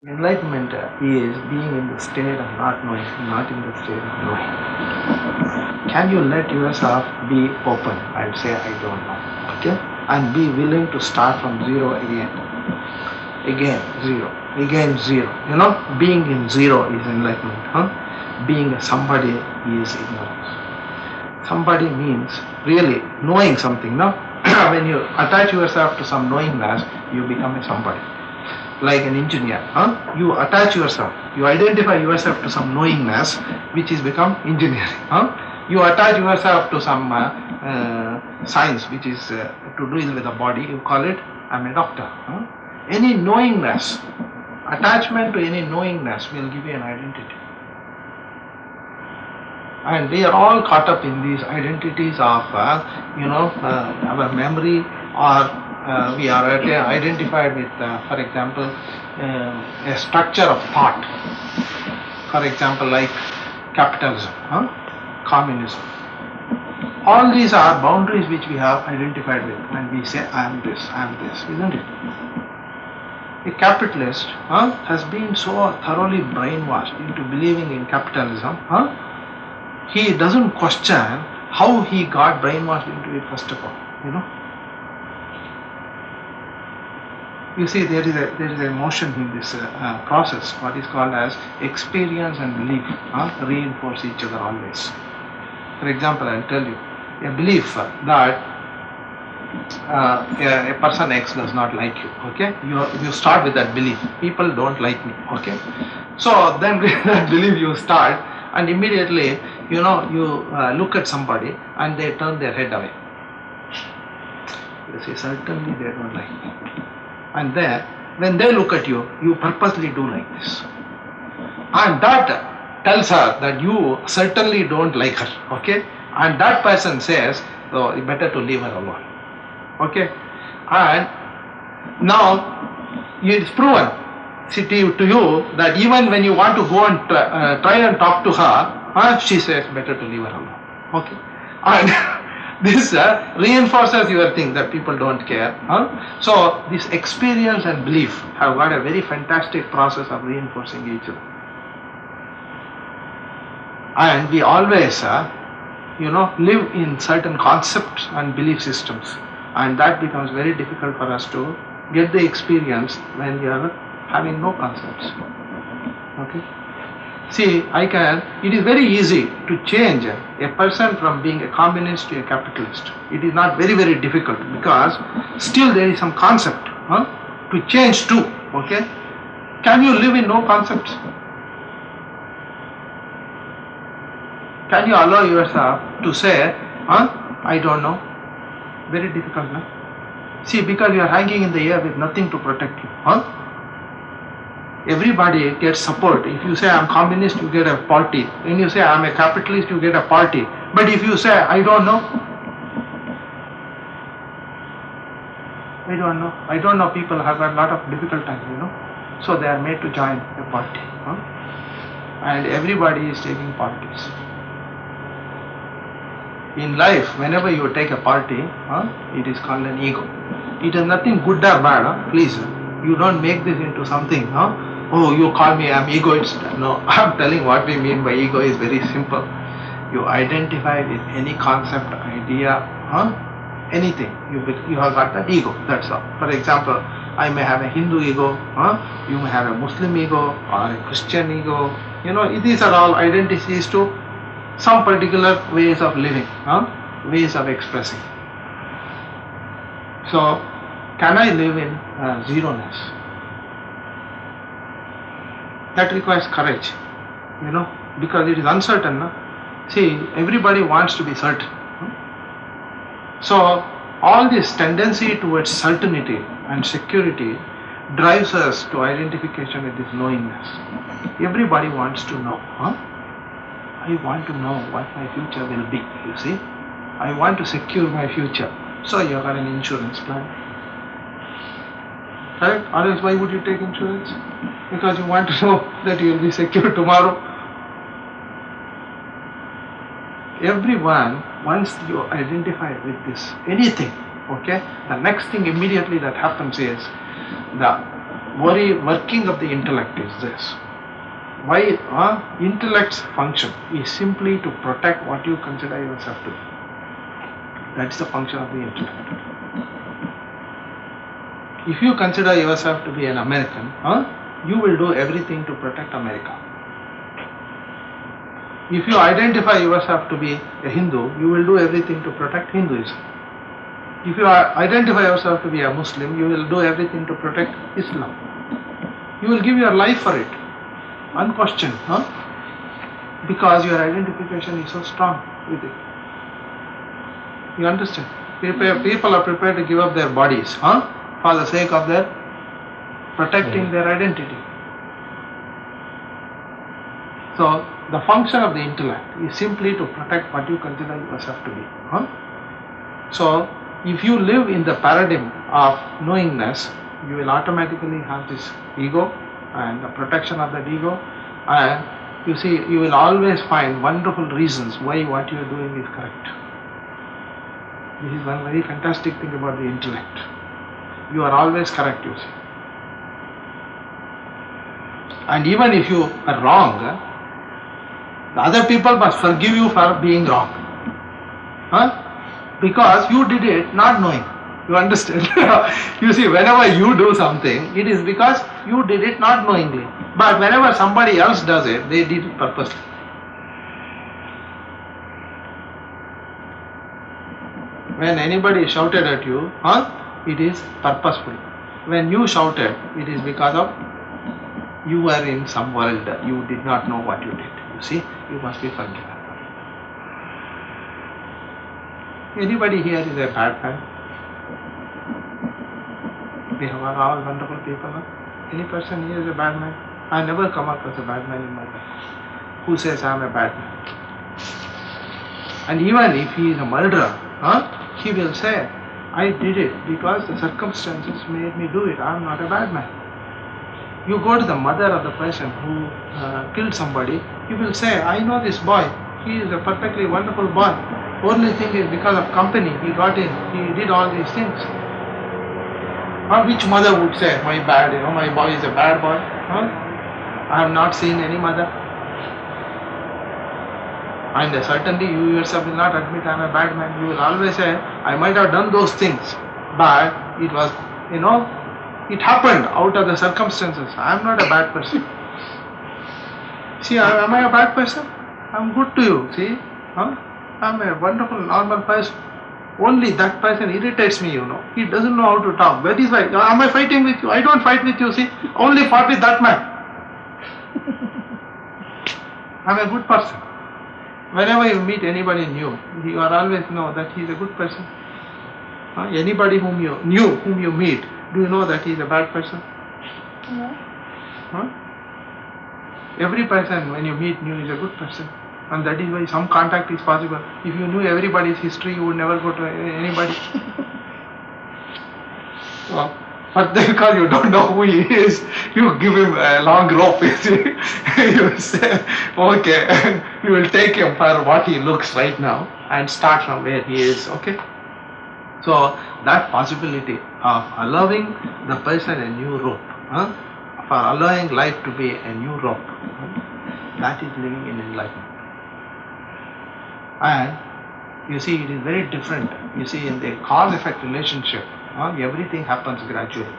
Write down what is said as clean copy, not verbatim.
Enlightenment is being in the state of not knowing, not in the state of knowing. Can you let yourself be open and say, I don't know? Okay? And be willing to start from zero again. Again, zero. Again, zero. You know, being in zero is enlightenment. Being a somebody is ignorance. Somebody means really knowing something. No? When you attach yourself to some knowingness, you become a somebody. Like an engineer, you attach yourself, you identify yourself to some knowingness, which is become engineering. You attach yourself to some science, which is to deal with the body, you call it, I'm a doctor. Any knowingness, attachment to any knowingness will give you an identity. And we are all caught up in these identities of, our memory, or we are identified with, for example, a structure of thought. For example, like capitalism, communism. All these are boundaries which we have identified with when we say, I am this, isn't it? A capitalist has been so thoroughly brainwashed into believing in capitalism, he doesn't question how he got brainwashed into it first of all, You see, there is a motion in this process, what is called as experience and belief reinforce each other always. For example, I'll tell you, a belief that a person X does not like you, okay? You start with that belief, people don't like me, okay? So then with that belief you start, and immediately, you look at somebody and they turn their head away. You say, certainly they don't like me. And then, when they look at you, you purposely do like this. And that tells her that you certainly don't like her, okay? And that person says, oh, it's better to leave her alone, okay? And now, it's proven to you that even when you want to go and try and talk to her, she says, better to leave her alone, okay? And this reinforces your thing that people don't care. So this experience and belief have got a very fantastic process of reinforcing each other. And we always, live in certain concepts and belief systems. And that becomes very difficult for us to get the experience when we are having no concepts. Okay? See, it is very easy to change a person from being a communist to a capitalist. It is not very, very difficult because still there is some concept to change to, okay? Can you live in no concepts? Can you allow yourself to say, I don't know? Very difficult, no? See, because you are hanging in the air with nothing to protect you, Everybody gets support. If you say I'm communist, you get a party. When you say I'm a capitalist, you get a party. But if you say I don't know, people have a lot of difficult time, So they are made to join a party. And everybody is taking parties. In life, whenever you take a party, it is called an ego. It is nothing good or bad, please. You don't make this into something, oh, you call me, I'm egoist. No, I'm telling what we mean by ego is very simple. You identify with any concept, idea, anything. You have got that ego, that's all. For example, I may have a Hindu ego, you may have a Muslim ego or a Christian ego. These are all identities to some particular ways of living, ways of expressing. So, can I live in zeroness? That requires courage, because it is uncertain. No? See, everybody wants to be certain. So, all this tendency towards certainty and security drives us to identification with this knowingness. Everybody wants to know. I want to know what my future will be, you see. I want to secure my future. So, you have got an insurance plan. Right? Or else why would you take insurance? Because you want to know that you will be secure tomorrow. Everyone, once you identify with this, anything, okay, the next thing immediately that happens is the working of the intellect is this. Why intellect's function is simply to protect what you consider yourself to be. That's the function of the intellect. If you consider yourself to be an American, you will do everything to protect America. If you identify yourself to be a Hindu, you will do everything to protect Hinduism. If you identify yourself to be a Muslim, you will do everything to protect Islam. You will give your life for it, unquestioned, because your identification is so strong with it. You understand? People are prepared to give up their bodies, for the sake of their protecting their identity. So the function of the intellect is simply to protect what you consider yourself to be. So if you live in the paradigm of knowingness, you will automatically have this ego and the protection of that ego, and you see, you will always find wonderful reasons why what you are doing is correct. This is one very fantastic thing about the intellect. You are always correct, you see. And even if you are wrong, the other people must forgive you for being wrong. Because you did it not knowing. You understand? You see, whenever you do something, it is because you did it not knowingly. But whenever somebody else does it, they did it purposely. When anybody shouted at you, it is purposeful. When you shouted, it is because of you were in some world, you did not know what you did. You see, you must be forgiven. Anybody here is a bad man? We are all wonderful people. Any person here is a bad man? I never come across a bad man in my life who says I am a bad man. And even if he is a murderer, he will say, I did it because the circumstances made me do it. I am not a bad man. You go to the mother of the person who killed somebody, he will say, I know this boy. He is a perfectly wonderful boy. Only thing is because of company, he got in, he did all these things. Which mother would say, my boy is a bad boy? I have not seen any mother. And certainly you yourself will not admit I am a bad man. You will always say, I might have done those things, but it was, it happened out of the circumstances. I am not a bad person. See, am I a bad person? I am good to you, see? I am a wonderful, normal person. Only that person irritates me, He doesn't know how to talk. That is why. Am I fighting with you? I don't fight with you, see? Only fought with that man. I am a good person. Whenever you meet anybody new, you are always know that he is a good person. Anybody whom you meet, do you know that he is a bad person? No. Every person when you meet new is a good person. And that is why some contact is possible. If you knew everybody's history, you would never go to anybody. But because you don't know who he is, you give him a long rope. You say, okay, you will take him for what he looks right now and start from where he is, okay? So that possibility of allowing the person a new rope, for allowing life to be a new rope, that is living in enlightenment. And you see, it is very different. You see, in the cause-effect relationship, everything happens gradually.